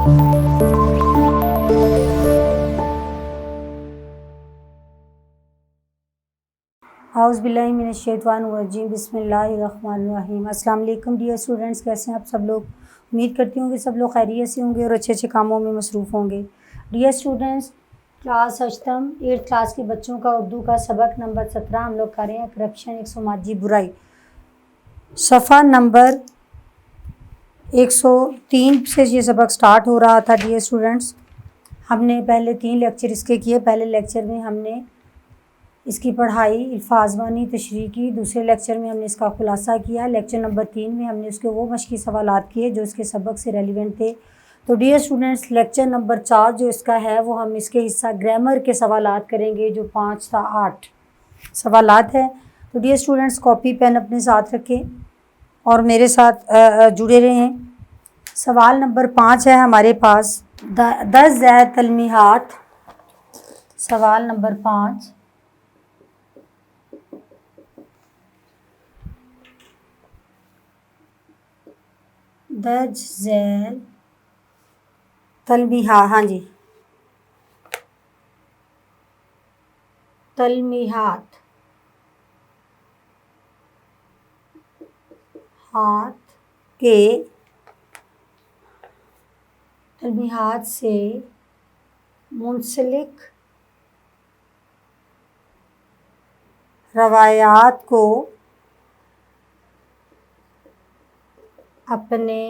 اعوذ باللہ من الشیطان الرجیم، بسم اللہ الرحمن الرحیم۔ السلام علیکم ڈیئر اسٹوڈنٹس، کیسے ہیں آپ سب لوگ؟ امید کرتی ہوں کہ سب لوگ خیریت سے ہوں گے اور اچھے اچھے کاموں میں مصروف ہوں گے۔ ڈیئر اسٹوڈنٹس، کلاس اشتم 8th کلاس کے بچوں کا اردو کا سبق نمبر 17 ہم لوگ کر رہے ہیں، کرپشن ایک سماجی برائی۔ صفحہ نمبر 103 سے یہ سبق سٹارٹ ہو رہا تھا۔ ڈیئر اسٹوڈنٹس، ہم نے پہلے 3 لیکچر اس کے کیے۔ پہلے لیکچر میں ہم نے اس کی پڑھائی الفاظوانی تشریح کی، دوسرے لیکچر میں ہم نے اس کا خلاصہ کیا، لیکچر نمبر 3 میں ہم نے اس کے وہ مشقی سوالات کیے جو اس کے سبق سے ریلیونٹ تھے۔ تو ڈیئر اسٹوڈنٹس، لیکچر نمبر 4 جو اس کا ہے وہ ہم اس کے حصہ گرامر کے سوالات کریں گے، جو 5 تا 8 سوالات ہیں۔ تو ڈیئر اسٹوڈنٹس، کاپی پین اپنے ساتھ رکھیں اور میرے ساتھ جڑے رہیں۔ سوال نمبر 5 ہے ہمارے پاس 10 زائد تلمیحات۔ سوال نمبر 5، درج ذیل تلمیحات، ہاں جی، تلمیحات، ہاتھ کے تلمیحات سے منسلک روایات کو اپنے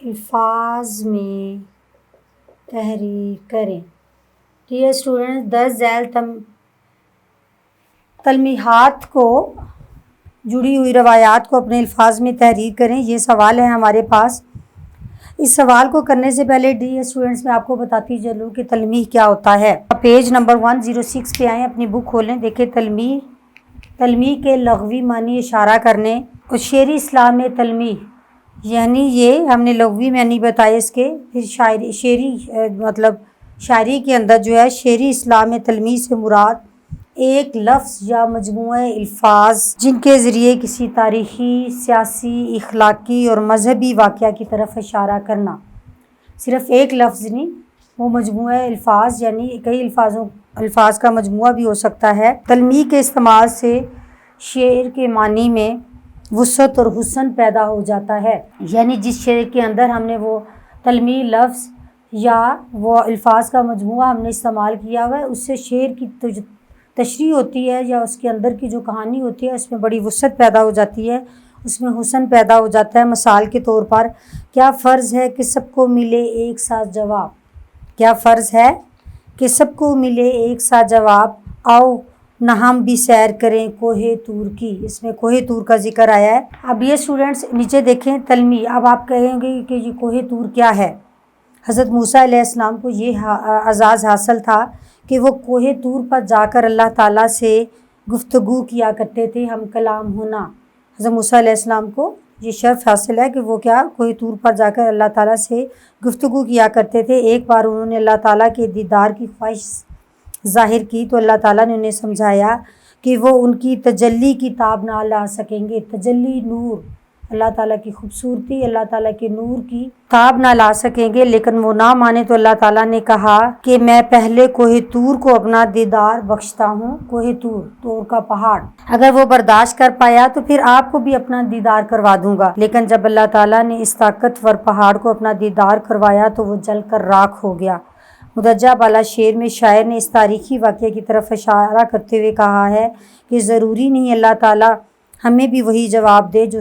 الفاظ میں تحریر کریں۔ ڈیئر اسٹوڈنٹس، 10 ذیل تلمیحات کو جڑی ہوئی روایات کو اپنے الفاظ میں تحریر کریں، یہ سوال ہے ہمارے پاس۔ اس سوال کو کرنے سے پہلے ڈیئر اسٹوڈنٹس میں آپ کو بتاتی چلوں کہ تلمیح کیا ہوتا ہے۔ پیج نمبر 106 پہ آئیں، اپنی بک کھولیں، دیکھیں تلمیح کے لغوی معنی اشارہ کرنے اور شعری اصطلاح میں تلمیح، یعنی یہ ہم نے لغوی معنی بتائے اس کے، پھر شاعری کے اندر جو ہے شعری اصطلاح میں تلمیح سے مراد ایک لفظ یا مجموعہ الفاظ جن کے ذریعے کسی تاریخی، سیاسی، اخلاقی اور مذہبی واقعہ کی طرف اشارہ کرنا۔ صرف ایک لفظ نہیں، وہ مجموعہ الفاظ یعنی کئی الفاظ کا مجموعہ بھی ہو سکتا ہے۔ تلمیح کے استعمال سے شعر کے معنی میں وسعت اور حسن پیدا ہو جاتا ہے، یعنی جس شعر کے اندر ہم نے وہ تلمیح لفظ یا وہ الفاظ کا مجموعہ ہم نے استعمال کیا ہوا ہے، اس سے شعر کی تشریح ہوتی ہے یا اس کے اندر کی جو کہانی ہوتی ہے اس میں بڑی وسعت پیدا ہو جاتی ہے، اس میں حسن پیدا ہو جاتا ہے۔ مثال کے طور پر، کیا فرض ہے کہ سب کو ملے ایک ساتھ جواب؟ کیا فرض ہے کہ سب کو ملے ایک ساتھ جواب؟ آؤ نہ ہم بھی سیر کریں کوہ طور کی، اس میں کوہ طور کا ذکر آیا ہے۔ اب یہ اسٹوڈنٹس نیچے دیکھیں تلمیح، اب آپ کہیں گے کہ یہ کوہ طور کیا ہے؟ حضرت موسیٰ علیہ السلام کو یہ اعزاز حاصل تھا کہ وہ کوہ طور پر جا کر اللہ تعالیٰ سے گفتگو کیا کرتے تھے، ہم کلام ہونا۔ حضرت موسیٰ علیہ السلام کو یہ شرف حاصل ہے کہ وہ کوہ طور پر جا کر اللہ تعالیٰ سے گفتگو کیا کرتے تھے۔ ایک بار انہوں نے اللہ تعالیٰ کے دیدار کی خواہش ظاہر کی تو اللہ تعالیٰ نے انہیں سمجھایا کہ وہ ان کی تجلی کی تاب نہ لا سکیں گے۔ تجلی، نور، اللہ تعالیٰ کی خوبصورتی، اللہ تعالیٰ کے نور کی تاب نہ لا سکیں گے، لیکن وہ نہ مانے تو اللہ تعالیٰ نے کہا کہ میں پہلے کوہ طور کو اپنا دیدار بخشتا ہوں۔ کوہ طور کا پہاڑ، اگر وہ برداشت کر پایا تو پھر آپ کو بھی اپنا دیدار کروا دوں گا، لیکن جب اللہ تعالیٰ نے اس طاقتور پہاڑ کو اپنا دیدار کروایا تو وہ جل کر راکھ ہو گیا۔ مدرجہ بالا شعر میں شاعر نے اس تاریخی واقعے کی طرف اشارہ کرتے ہوئے کہا ہے کہ ضروری نہیں اللہ تعالیٰ ہمیں بھی وہی جواب دے جو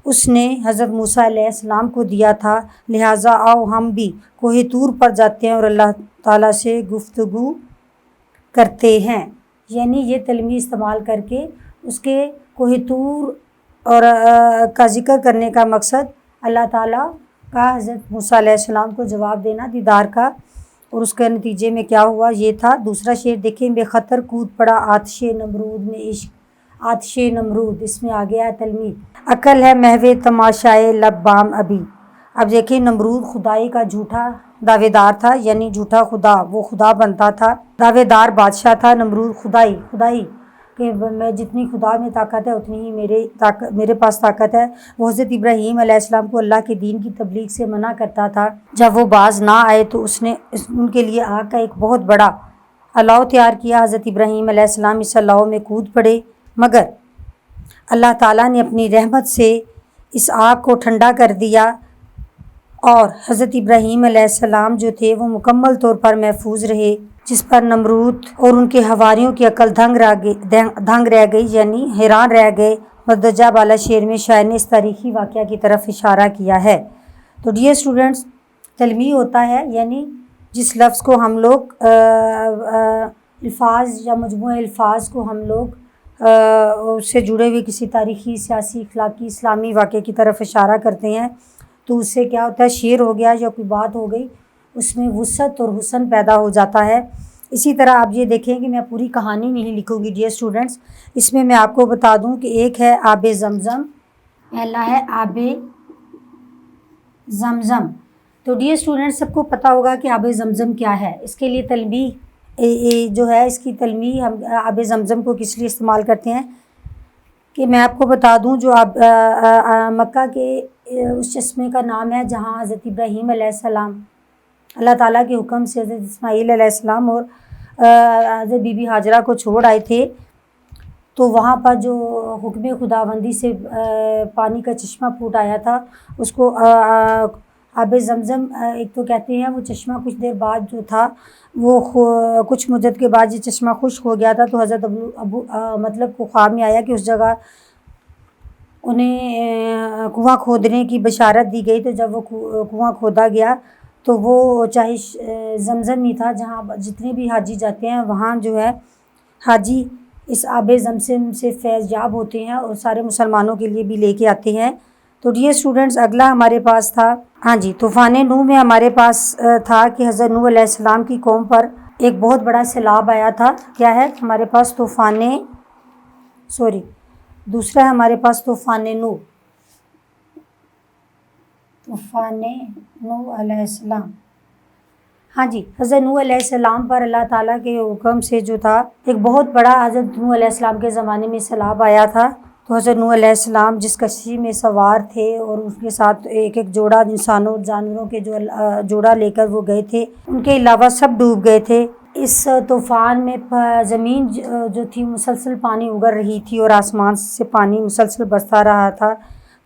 اس نے حضرت موسیٰ علیہ السلام کو دیا تھا، لہٰذا آؤ ہم بھی کوہ طور پر جاتے ہیں اور اللہ تعالیٰ سے گفتگو کرتے ہیں۔ یعنی یہ تلمیح استعمال کر کے اس کے کوہ طور اور کا ذکر کرنے کا مقصد اللہ تعالیٰ کا حضرت موسیٰ علیہ السلام کو جواب دینا دیدار کا، اور اس کے نتیجے میں کیا ہوا یہ تھا۔ دوسرا شعر دیکھیں، بے خطر کود پڑا آتش نمرود میں عشق۔ آتش نمرود، اس میں آ گیا ہے تلمیح۔ عقل ہے محو تماشائے لب بام ابھی۔ اب دیکھیں، نمرود خدائی کا جھوٹا دعوے دار تھا، یعنی جھوٹا خدا، وہ خدا بنتا تھا، دعوے دار بادشاہ تھا۔ نمرود خدائی کہ میں جتنی خدا میں طاقت ہے اتنی ہی میرے پاس طاقت ہے۔ وہ حضرت ابراہیم علیہ السلام کو اللہ کے دین کی تبلیغ سے منع کرتا تھا۔ جب وہ باز نہ آئے تو اس نے ان کے لیے آگ کا ایک بہت بڑا الاؤ تیار کیا۔ حضرت ابراہیم علیہ السلام اس الاؤ میں کود پڑے، مگر اللہ تعالیٰ نے اپنی رحمت سے اس آگ کو ٹھنڈا کر دیا اور حضرت ابراہیم علیہ السلام جو تھے وہ مکمل طور پر محفوظ رہے، جس پر نمرود اور ان کے حواریوں کی عقل دنگ رہ گئی، یعنی حیران رہ گئے۔ مندرجہ بالا شعر میں شاعر نے اس تاریخی واقعہ کی طرف اشارہ کیا ہے۔ تو ڈیئر اسٹوڈنٹس، تلمیح ہوتا ہے یعنی جس لفظ کو ہم لوگ الفاظ یا مجموعہ الفاظ کو ہم لوگ اس سے جڑے ہوئے کسی تاریخی، سیاسی، اخلاقی، اسلامی واقعے کی طرف اشارہ کرتے ہیں تو اس سے کیا ہوتا ہے، شعر ہو گیا یا کوئی بات ہو گئی، اس میں وسعت اور حسن پیدا ہو جاتا ہے۔ اسی طرح آپ یہ دیکھیں کہ میں پوری کہانی نہیں لکھوں گی ڈیئر اسٹوڈنٹس، اس میں آپ کو بتا دوں کہ ایک ہے آب زمزم، پہلا ہے آب زمزم۔ تو ڈیئر اسٹوڈنٹس، سب کو پتہ ہوگا کہ آب زمزم کیا ہے۔ اس کے لیے تلمیح جو ہے، اس کی تلمیح ہم آب زمزم کو کس لیے استعمال کرتے ہیں کہ میں آپ کو بتا دوں، جو مکہ کے اس چشمے کا نام ہے جہاں حضرت ابراہیم علیہ السلام اللہ تعالیٰ کے حکم سے حضرت اسماعیل علیہ السلام اور حضرت بی بی ہاجرہ کو چھوڑ آئے تھے، تو وہاں پر جو حکم خداوندی سے پانی کا چشمہ پھوٹ آیا تھا، اس کو آب زمزم ایک تو کہتے ہیں۔ وہ چشمہ کچھ دیر بعد جو تھا وہ کچھ مدت کے بعد یہ چشمہ خشک ہو گیا تھا، تو حضرت مطلب کو خواب میں آیا کہ اس جگہ انہیں کنواں کھودنے کی بشارت دی گئی۔ تو جب وہ کنواں کھودا گیا تو وہ چاہے زمزم ہی تھا، جہاں جتنے بھی حاجی جاتے ہیں وہاں جو ہے حاجی اس آب زمزم سے فیض یاب ہوتے ہیں اور سارے مسلمانوں کے لیے بھی لے کے آتے ہیں۔ تو ڈیئر اسٹوڈنٹس، اگلا ہمارے پاس تھا طوفان نوح میں ہمارے پاس تھا کہ حضرت نوح علیہ السلام کی قوم پر ایک بہت بڑا سیلاب آیا تھا۔ کیا ہے ہمارے پاس دوسرا ہے ہمارے پاس طوفان نوح علیہ السلام۔ حضرت نوح علیہ السلام پر اللہ تعالیٰ کے حکم سے جو تھا ایک بہت بڑا حضرت نوح علیہ السلام کے زمانے میں سیلاب آیا تھا۔ تو حضرت نوح علیہ السلام جس کشتی میں سوار تھے اور اس کے ساتھ ایک جوڑا انسانوں جانوروں کے جو جوڑا لے کر وہ گئے تھے، ان کے علاوہ سب ڈوب گئے تھے۔ اس طوفان میں زمین جو تھی مسلسل پانی اگل رہی تھی اور آسمان سے پانی مسلسل برستا رہا تھا۔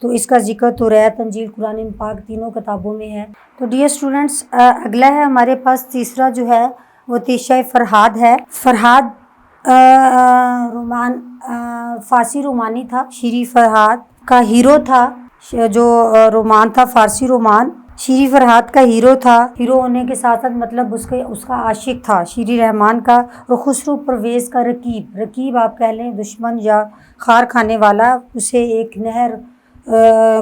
تو اس کا ذکر توریت، انجیل، قرآن پاک تینوں کتابوں میں ہے۔ تو ڈیئر اسٹوڈنٹس، اگلا ہے ہمارے پاس تیسرا جو ہے وہ تیشہ فرہاد ہے۔ فرہاد فارسی رومانی تھا، شیریں فرہاد کا ہیرو تھا، جو رومان تھا فارسی رومان، شیریں فرہاد کا ہیرو تھا۔ ہیرو ہونے کے ساتھ ساتھ مطلب اس کا عاشق تھا شیریں رحمان کا، اور خسرو پرویز کا رقیب آپ کہہ لیں، دشمن یا خار کھانے والا۔ اسے ایک نہر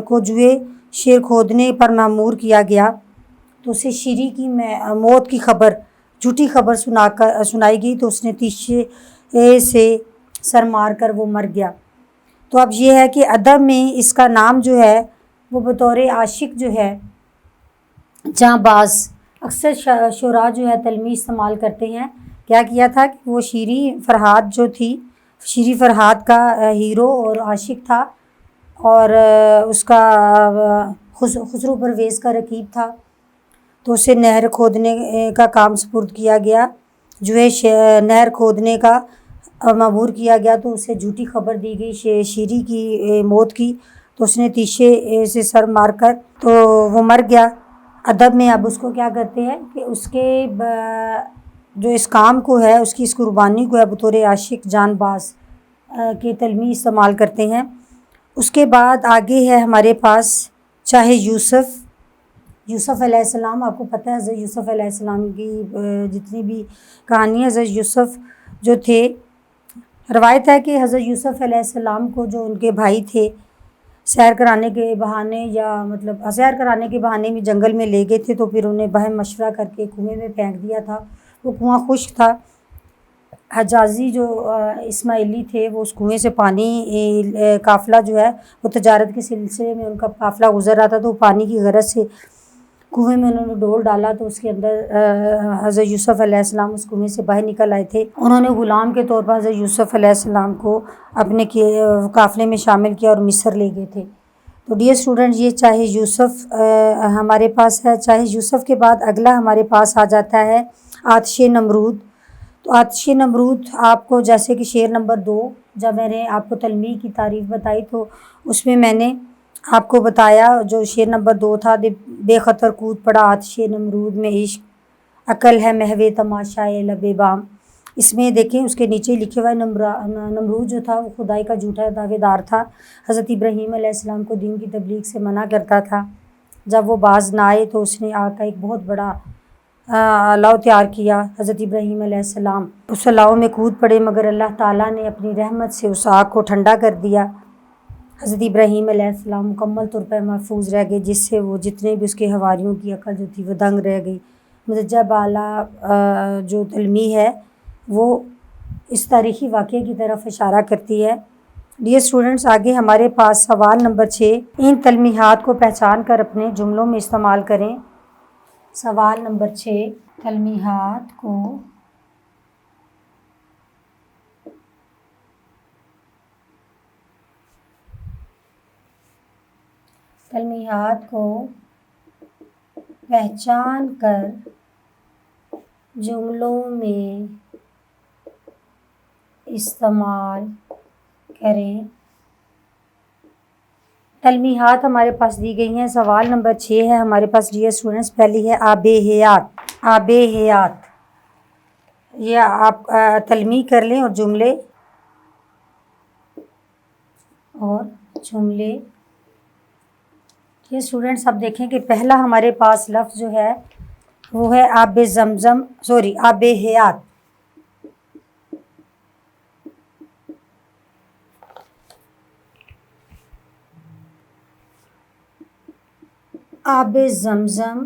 کو جوئے شیر کھودنے پر مأمور کیا گیا، تو اسے شیریں کی موت کی خبر، جھوٹی خبر سنائی گئی، تو اس نے تیشے سے سر مار کر وہ مر گیا۔ تو اب یہ ہے کہ ادب میں اس کا نام جو ہے وہ بطور عاشق جو ہے جہاں باز اکثر شعراء جو ہے تلمیح استعمال کرتے ہیں۔ کیا کیا تھا کہ وہ شیریں فرہاد جو تھی، شیریں فرہاد کا ہیرو اور عاشق تھا، اور اس کا خسرو پرویز کا رقیب تھا، تو اسے نہر کھودنے کا کام سپرد کیا گیا، جو ہے نہر کھودنے کا مأمور کیا گیا، تو اسے جھوٹی خبر دی گئی شیریں کی موت کی، تو اس نے تیشے سے سر مار کر تو وہ مر گیا۔ ادب میں اب اس کو کیا کرتے ہیں کہ اس کے جو اس کام کو ہے، اس کی اس قربانی کو ہے بطور عاشق جان باز کے تلمیح استعمال کرتے ہیں۔ اس کے بعد آگے ہے ہمارے پاس چاہے یوسف علیہ السلام۔ آپ کو پتہ ہے حضرت یوسف علیہ السلام کی جتنی بھی کہانی، حضرت یوسف جو تھے، روایت ہے کہ حضرت یوسف علیہ السلام کو جو ان کے بھائی تھے سیر کرانے کے بہانے میں جنگل میں لے گئے تھے، تو پھر انہیں بہم مشورہ کر کے کنویں میں پھینک دیا تھا۔ وہ کنواں خشک تھا۔ حجازی جو اسماعیلی تھے وہ اس کنویں سے پانی قافلہ جو ہے وہ تجارت کے سلسلے میں ان کا قافلہ گزر رہا تھا، تو پانی کی غرض سے کنویں میں انہوں نے ڈول ڈالا تو اس کے اندر حضرت یوسف علیہ السلام اس کنویں سے باہر نکل آئے تھے۔ انہوں نے غلام کے طور پر حضرت یوسف علیہ السلام کو اپنے قافلے میں شامل کیا اور مصر لے گئے تھے۔ تو ڈیئر اسٹوڈنٹ، یہ چاہے یوسف ہمارے پاس ہے، چاہے یوسف کے بعد اگلا ہمارے پاس آ جاتا ہے آتش نمرود۔ تو آتش نمرود آپ کو جیسے کہ شعر نمبر 2 جب میں نے آپ کو تلمیح کی تعریف بتائی تو اس میں میں نے آپ کو بتایا، جو شعر نمبر 2 تھا، بے خطر کود پڑا آتش نمرود میں عشق، عقل ہے محو تماشائے لب بام۔ اس میں دیکھیں اس کے نیچے لکھے ہوا ہے نمرود جو تھا وہ خدائی کا جھوٹا دعوے دار تھا، حضرت ابراہیم علیہ السلام کو دین کی تبلیغ سے منع کرتا تھا۔ جب وہ باز نہ آئے تو اس نے آگ کا ایک بہت بڑا الاؤ تیار کیا۔ حضرت ابراہیم علیہ السلام اس الاؤ میں کود پڑے مگر اللہ تعالیٰ نے اپنی رحمت سے اس آگ کو ٹھنڈا کر دیا۔ حضرت ابراہیم علیہ السلام مکمل طور پر محفوظ رہ گئے، جس سے وہ جتنے بھی اس کے حواریوں کی عقل جو تھی وہ دنگ رہ گئی۔ مزجہ بالا جو تلمیح ہے وہ اس تاریخی واقعے کی طرف اشارہ کرتی ہے۔ ڈیئر اسٹوڈنٹس، آگے ہمارے پاس سوال نمبر 6، ان تلمیحات کو پہچان کر اپنے جملوں میں استعمال کریں۔ سوال نمبر 6، تلمیحات کو پہچان کر جملوں میں استعمال کریں۔ تلمیحات ہمارے پاس دی گئی ہیں۔ سوال نمبر 6 ہے ہمارے پاس ڈیئر اسٹوڈنٹس، پہلی ہے آب حیات۔ آب حیات یہ آپ تلمیح کر لیں اور جملے یہ اسٹوڈنٹس اب دیکھیں کہ پہلا ہمارے پاس لفظ جو ہے وہ ہے آب زمزم، آب حیات۔ آب زمزم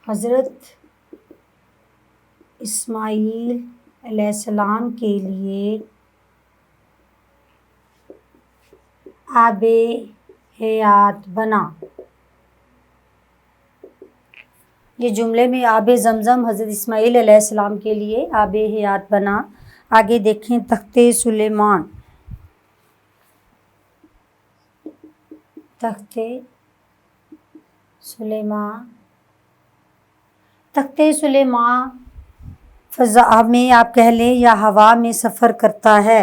حضرت اسماعیل علیہ السلام کے لیے آب حیات بنا۔ یہ جملے میں آب زمزم حضرت اسماعیل علیہ السلام کے لیے آب حیات بنا۔ آگے دیکھیں تخت سلیمان۔ تخت سلیمان فضا میں آپ کہہ لیں یا ہوا میں سفر کرتا ہے۔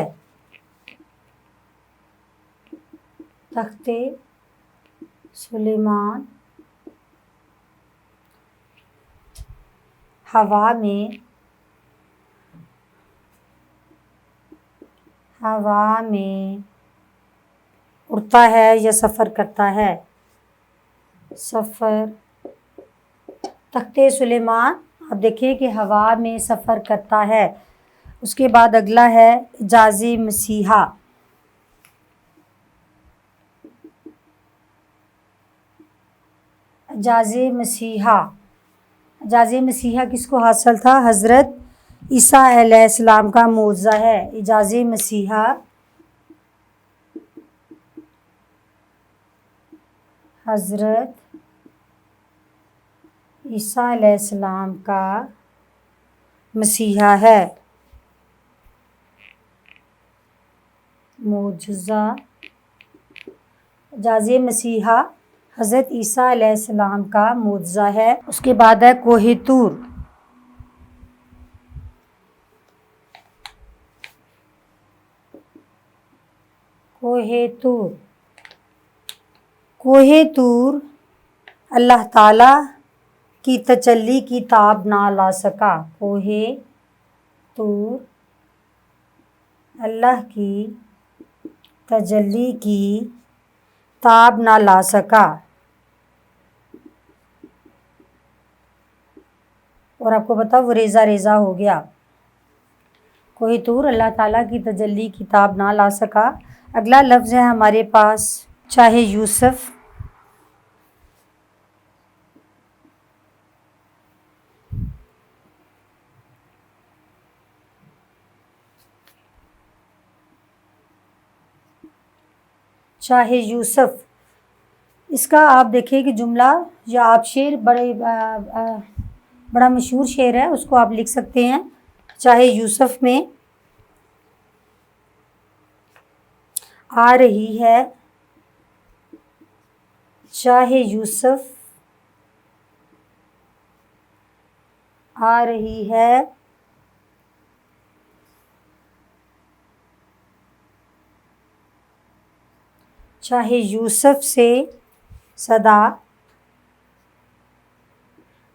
تخت سلیمان ہوا میں اڑتا ہے یا سفر کرتا ہے۔ تخت سلیمان اب دیکھیں کہ ہوا میں سفر کرتا ہے۔ اس کے بعد اگلا ہے اعجاز مسیحا۔ اعجاز مسیحا کس کو حاصل تھا؟ حضرت عیسیٰ علیہ السلام کا معجزہ ہے۔ اعجاز مسیحا حضرت عیسیٰ علیہ السلام کا مسیحا ہے، معجزہ۔ اعجاز مسیحا حضرت عیسیٰ علیہ السلام کا معجزہ ہے۔ اس کے بعد ہے کوہ طور۔ کوہ طور اللہ تعالیٰ کی تجلی کی تاب نہ لا سکا۔ کوہ طور اللہ کی تجلی کی تاب نہ لا سکا۔ اور آپ کو پتا وہ ریزہ ریزہ ہو گیا۔ کوہ طور اللہ تعالیٰ کی تجلی کی تاب نہ لا سکا۔ اگلا لفظ ہے ہمارے پاس چاہے یوسف۔ چاہے یوسف، اس کا آپ دیکھیں کہ جملہ یا آپ شعر بڑا مشہور شعر ہے، اس کو آپ لکھ سکتے ہیں۔ چاہے یوسف میں آ رہی ہے، چاہے یوسف آ رہی ہے، چاہے یوسف سے صدا۔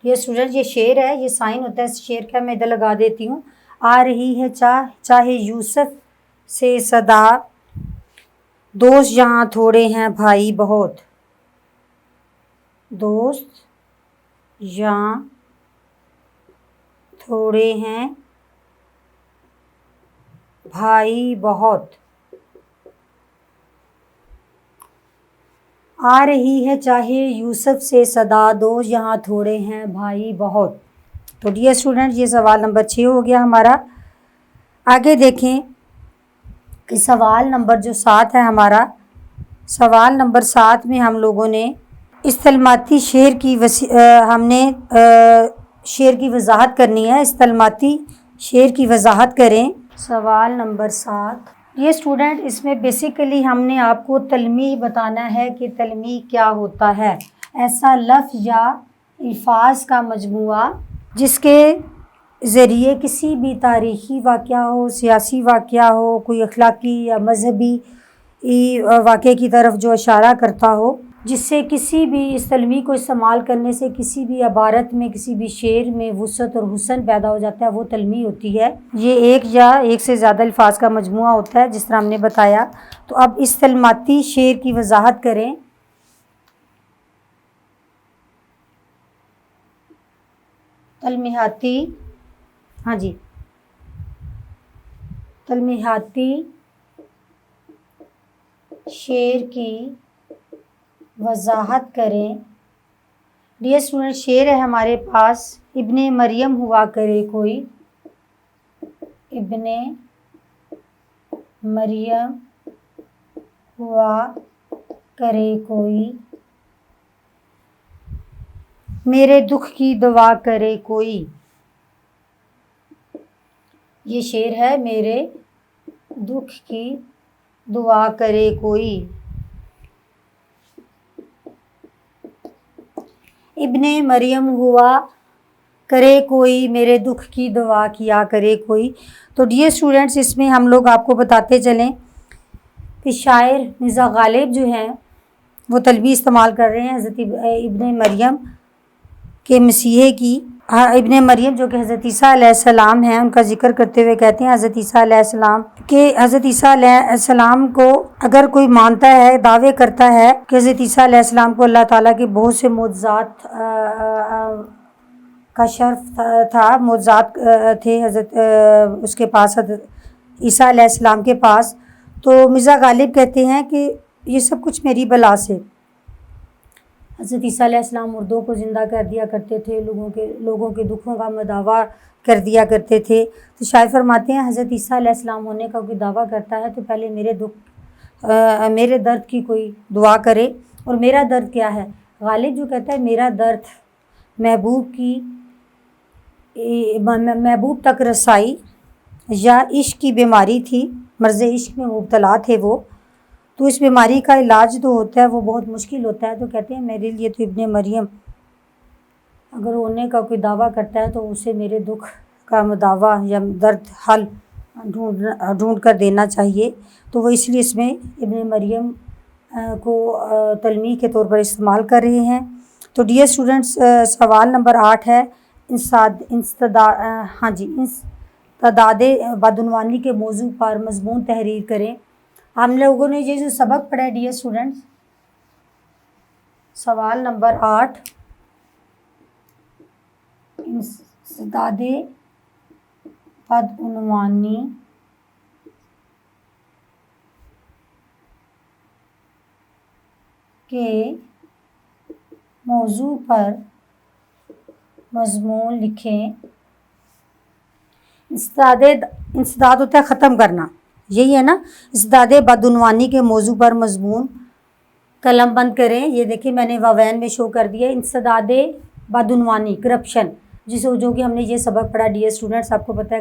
یہ اسٹوڈنٹ، یہ شعر ہے، یہ سائن ہوتا ہے اس شعر کا، میں ادھر لگا دیتی ہوں۔ آ رہی ہے چاہے یوسف سے صدا، دوست یہاں تھوڑے ہیں بھائی بہت، دوست یہاں تھوڑے ہیں بھائی بہت۔ آ رہی ہے چاہے یوسف سے صدا، دوست یہاں تھوڑے ہیں بھائی بہت۔ تو ڈیئر اسٹوڈنٹ، یہ سوال نمبر 6 ہو گیا ہمارا۔ آگے دیکھیں کہ سوال نمبر جو 7 ہے ہمارا، سوال نمبر 7 میں ہم لوگوں نے استعمالاتی شعر کی شعر کی وضاحت کرنی ہے۔ استعمالاتی شعر کی وضاحت کریں۔ سوال نمبر 7، یہ اسٹوڈنٹ، اس میں بیسیکلی ہم نے آپ کو تلمیح بتانا ہے کہ تلمیح کیا ہوتا ہے۔ ایسا لفظ یا الفاظ کا مجموعہ جس کے ذریعے کسی بھی تاریخی واقعہ ہو، سیاسی واقعہ ہو، کوئی اخلاقی یا مذہبی واقعے کی طرف جو اشارہ کرتا ہو، جس سے کسی بھی اس تلمیح کو استعمال کرنے سے کسی بھی عبارت میں، کسی بھی شعر میں وسعت اور حسن پیدا ہو جاتا ہے، وہ تلمیح ہوتی ہے۔ یہ ایک یا ایک سے زیادہ الفاظ کا مجموعہ ہوتا ہے، جس طرح ہم نے بتایا۔ تو اب استعمالاتی شعر کی وضاحت کریں۔ تلمیحاتی شعر کی وضاحت کریں۔ ڈیئر اسٹوڈنٹ، شعر ہے ہمارے پاس، ابن مریم ہوا کرے کوئی، ابن مریم ہوا کرے کوئی، میرے دکھ کی دعا کرے کوئی۔ یہ شعر ہے، میرے دکھ کی دعا کرے کوئی۔ ابن مریم ہوا کرے کوئی، میرے دکھ کی دعا کیا کرے کوئی۔ تو ڈیئر اسٹوڈنٹس، اس میں ہم لوگ آپ کو بتاتے چلیں کہ شاعر مرزا غالب جو ہیں وہ تلمیح استعمال کر رہے ہیں حضرت ابن مریم کے مسیحے کی۔ ابن مریم جو کہ حضرت عیسیٰ علیہ السلام ہیں، ان کا ذکر کرتے ہوئے کہتے ہیں حضرت عیسیٰ علیہ السلام کہ حضرت عیسیٰ علیہ السلام کو اگر کوئی مانتا ہے، دعوے کرتا ہے کہ حضرت عیسیٰ علیہ السلام کو اللہ تعالیٰ کے بہت سے معجزات کا شرف تھا، معجزات تھے حضرت اس کے پاس، حضرت عیسیٰ علیہ السلام کے پاس، تو مرزا غالب کہتے ہیں کہ یہ سب کچھ میری بلا سے۔ حضرت عیسیٰ علیہ السلام مردوں کو زندہ کر دیا کرتے تھے، لوگوں کے دکھوں کا مداوع کر دیا کرتے تھے۔ تو شاعر فرماتے ہیں حضرت عیسیٰ علیہ السلام ہونے کا کوئی دعویٰ کرتا ہے تو پہلے میرے درد کی کوئی دعا کرے۔ اور میرا درد کیا ہے؟ غالب جو کہتا ہے میرا درد محبوب تک رسائی یا عشق کی بیماری تھی، مرض عشق میں مبتلا تھے وہ، تو اس بیماری کا علاج جو ہوتا ہے وہ بہت مشکل ہوتا ہے۔ تو کہتے ہیں میرے لیے تو ابن مریم اگر ہونے کا کوئی دعویٰ کرتا ہے تو اسے میرے دکھ کا مداوع یا درد حل ڈھونڈ کر دینا چاہیے۔ تو وہ اس لیے اس میں ابن مریم کو تلمیح کے طور پر استعمال کر رہے ہیں۔ تو ڈیئر اسٹوڈنٹس، سوال نمبر 8 ہے، استعداد بدعنوانی کے موضوع پر مضمون تحریر کریں۔ ہم لوگوں نے یہ جو سبق پڑھا ہے ڈیئر اسٹوڈنٹس، سوال نمبر 8، استعداد بدعنوانی کے موضوع پر مضمون لکھیں۔ انسداد ہوتا ہے ختم کرنا، یہی ہے نا، استعداد بدعنوانی کے موضوع پر مضمون قلم بند کریں. یہ دیکھیں میں نے واوین میں شو کر دیا. انسداد بدعنوانی، کرپشن، جو کہ ہم نے یہ سبق پڑھا. ڈیئر اسٹوڈنٹس، آپ کو پتہ ہے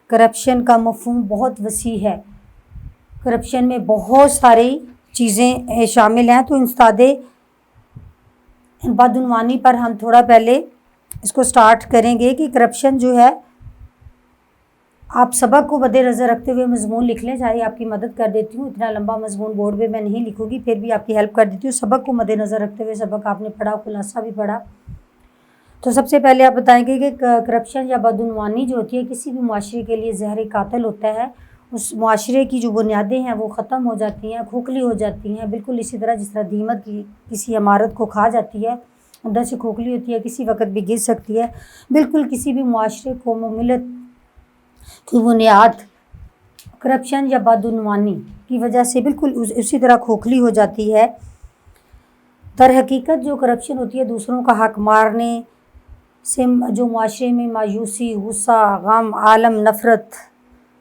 کرپشن کا مفہوم بہت وسیع ہے. کرپشن میں بہت ساری چیزیں شامل ہیں. تو انسداد بدعنوانی پر ہم تھوڑا پہلے اس کو سٹارٹ کریں گے کہ کرپشن جو ہے، آپ سبق کو مد نظر رکھتے ہوئے مضمون لکھ لیں. چاہے آپ کی مدد کر دیتی ہوں، اتنا لمبا مضمون بورڈ پہ میں نہیں لکھوں گی، پھر بھی آپ کی ہیلپ کر دیتی ہوں. سبق کو مد نظر رکھتے ہوئے سبق آپ نے پڑھا، خلاصہ بھی پڑھا. تو سب سے پہلے آپ بتائیں گے کہ کرپشن یا بدعنوانی جو ہوتی ہے کسی بھی معاشرے کے لیے زہر قاتل ہوتا ہے. اس معاشرے کی جو بنیادیں ہیں وہ ختم ہو جاتی ہیں، کھوکھلی ہو جاتی ہیں. بالکل اسی طرح جس طرح دیمک کی کسی عمارت کو کھا جاتی ہے، اندر سے کھوکھلی ہوتی ہے، کسی وقت بھی گر سکتی ہے. بالکل کسی بھی معاشرے کو ملت کی بنیاد کرپشن یا بدعنوانی کی وجہ سے بالکل اسی طرح کھوکھلی ہو جاتی ہے. در حقیقت جو کرپشن ہوتی ہے دوسروں کا حق مارنے سے جو معاشرے میں مایوسی، غصہ، غم، عالم، نفرت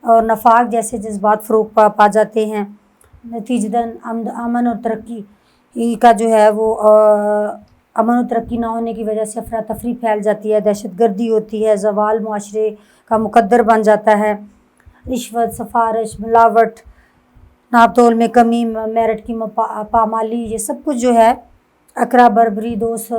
اور نفاق جیسے جذبات فروغ پا جاتے ہیں. نتیجتاً امن اور ترقی کا جو ہے وہ امن و ترقی نہ ہونے کی وجہ سے افراتفری پھیل جاتی ہے، دہشت گردی ہوتی ہے، زوال معاشرے کا مقدر بن جاتا ہے. رشوت، سفارش، ملاوٹ، ناپ تول میں کمی، میرٹ کی پامالی، یہ سب کچھ جو ہے، اقرا بربری، دوست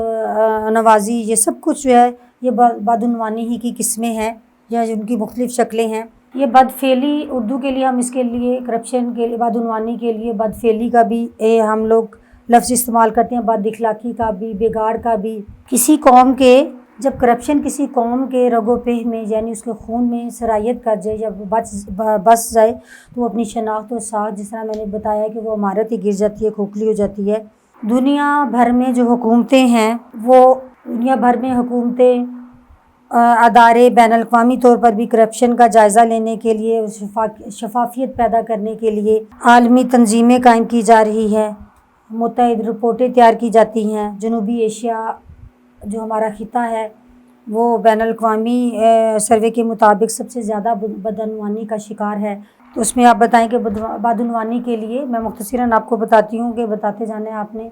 نوازی، یہ سب کچھ جو ہے یہ بدعنوانی ہی کی قسمیں ہیں یا ان کی مختلف شکلیں ہیں. یہ بدفعلی اردو کے لیے ہم اس کے لیے کرپشن کے لیے، بدعنوانی کے لیے بدفعلی کا بھی ہم لوگ لفظ استعمال کرتے ہیں، بد اخلاقی کا بھی، بگاڑ کا بھی. کسی قوم کے جب کرپشن کسی قوم کے رگ و پہ میں یعنی اس کے خون میں سرایت کر جائے یا بس جائے تو وہ اپنی شناخت و ساکھ، جس طرح میں نے بتایا کہ وہ عمارت ہی گر جاتی ہے، کھوکھلی ہو جاتی ہے. دنیا بھر میں جو حکومتیں ہیں وہ دنیا بھر میں حکومتیں، ادارے بین الاقوامی طور پر بھی کرپشن کا جائزہ لینے کے لیے، شفافیت پیدا کرنے کے لیے عالمی تنظیمیں قائم کی جا رہی ہے. متعدد رپورٹیں تیار کی جاتی ہیں. جنوبی ایشیا جو ہمارا خطہ ہے وہ بین الاقوامی سروے کے مطابق سب سے زیادہ بدعنوانی کا شکار ہے. تو اس میں آپ بتائیں کہ بدعنوانی کے لیے میں مختصراً آپ کو بتاتی ہوں کہ بتاتے جانا ہے آپ نے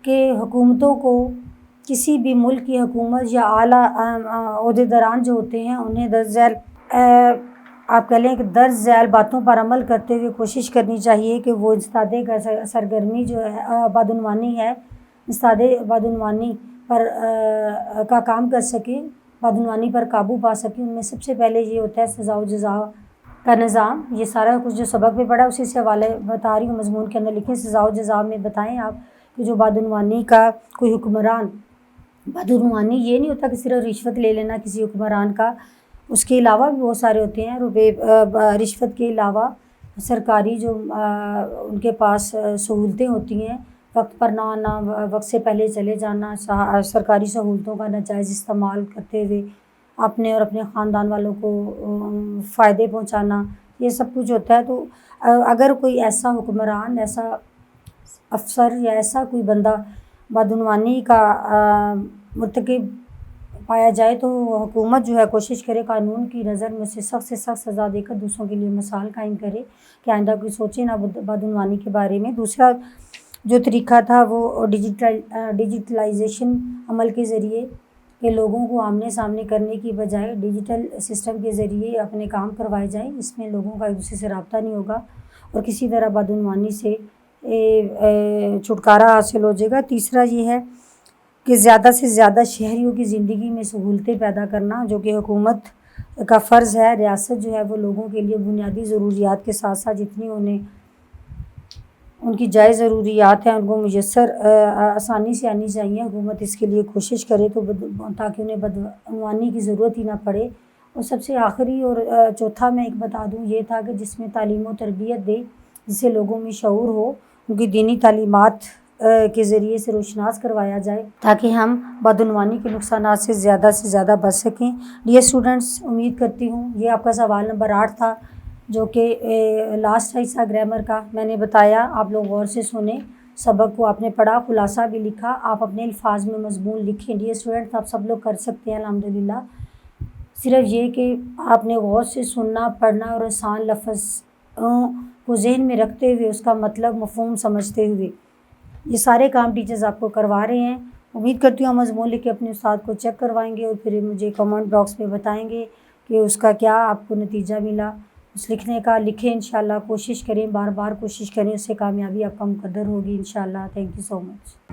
کہ حکومتوں کو، کسی بھی ملک کی حکومت یا اعلیٰ عہدیداران جو ہوتے ہیں انہیں درج ذیل آپ کہہ لیں کہ درج ذیل باتوں پر عمل کرتے ہوئے کوشش کرنی چاہیے کہ وہ انسداد سرگرمی جو ہے بدعنوانی ہے، انسداد بدعنوانی پر کا کام کر سکیں، بدعنوانی پر قابو پا سکیں. ان میں سب سے پہلے یہ ہوتا ہے سزا و جزا کا نظام. یہ سارا کچھ جو سبق میں پڑھا اسی سے حوالے بتا رہی ہوں، مضمون کے اندر لکھیں. سزا و جزا میں بتائیں آپ کہ جو بدعنوانی کا کوئی حکمران، بدعنوانی یہ نہیں ہوتا کہ صرف رشوت لے لینا کسی حکمران کا، اس کے علاوہ بھی بہت سارے ہوتے ہیں. رشوت کے علاوہ سرکاری جو ان کے پاس سہولتیں ہوتی ہیں، وقت پر نہ آنا، وقت سے پہلے چلے جانا، سرکاری سہولتوں کا ناجائز استعمال کرتے ہوئے اپنے اور اپنے خاندان والوں کو فائدے پہنچانا، یہ سب کچھ ہوتا ہے. تو اگر کوئی ایسا حکمران، ایسا افسر یا ایسا کوئی بندہ بدعنوانی کا مرتکب پایا جائے تو حکومت جو ہے کوشش کرے قانون کی نظر میں سے سخت سزا دے کر دوسروں کے لیے مثال قائم کرے کہ آئندہ کوئی سوچے نہ بدعنوانی کے بارے میں. دوسرا جو طریقہ تھا وہ ڈیجیٹلائزیشن عمل کے ذریعے کہ لوگوں کو آمنے سامنے کرنے کی بجائے ڈیجیٹل سسٹم کے ذریعے اپنے کام کروائے جائیں. اس میں لوگوں کا ایک دوسرے سے رابطہ نہیں ہوگا اور کسی طرح بدعنوانی سے چھٹکارا حاصل ہو جائے گا. تیسرا یہ ہے کہ زیادہ سے زیادہ شہریوں کی زندگی میں سہولتیں پیدا کرنا، جو کہ حکومت کا فرض ہے. ریاست جو ہے وہ لوگوں کے لیے بنیادی ضروریات کے ساتھ ساتھ جتنی انہیں ان کی جائز ضروریات ہیں ان کو میسر آسانی سے آنی چاہیے. حکومت اس کے لیے کوشش کرے تو تاکہ انہیں بدعنوانی کی ضرورت ہی نہ پڑے. اور سب سے آخری اور چوتھا میں ایک بتا دوں یہ تھا کہ جس میں تعلیم و تربیت دے، جس سے لوگوں میں شعور ہو، ان کی دینی تعلیمات کے ذریعے سے روشناس کروایا جائے تاکہ ہم بدعنوانی کے نقصانات سے زیادہ بچ سکیں. ڈیئر اسٹوڈنٹس، امید کرتی ہوں یہ آپ کا سوال نمبر 8 تھا جو کہ لاسٹ حصہ گرامر کا میں نے بتایا. آپ لوگ غور سے سنیں، سبق کو آپ نے پڑھا، خلاصہ بھی لکھا، آپ اپنے الفاظ میں مضمون لکھیں. ڈیئر اسٹوڈنٹس، آپ سب لوگ کر سکتے ہیں الحمدللہ. صرف یہ کہ آپ نے غور سے سننا، پڑھنا اور آسان لفظ کو ذہن میں رکھتے ہوئے اس کا مطلب مفہوم سمجھتے ہوئے یہ سارے کام ٹیچرز آپ کو کروا رہے ہیں۔ امید کرتی ہوں مضمون لکھ کے اپنے استاد کو چیک کروائیں گے اور پھر مجھے کمنٹ باکس میں بتائیں گے کہ اس کا کیا آپ کو نتیجہ ملا۔ اس لکھنے کا لکھیں انشاءاللہ، کوشش کریں، بار بار کوشش کریں، اس سے کامیابی آپ کا مقدر ہوگی انشاءاللہ۔ Thank you so much.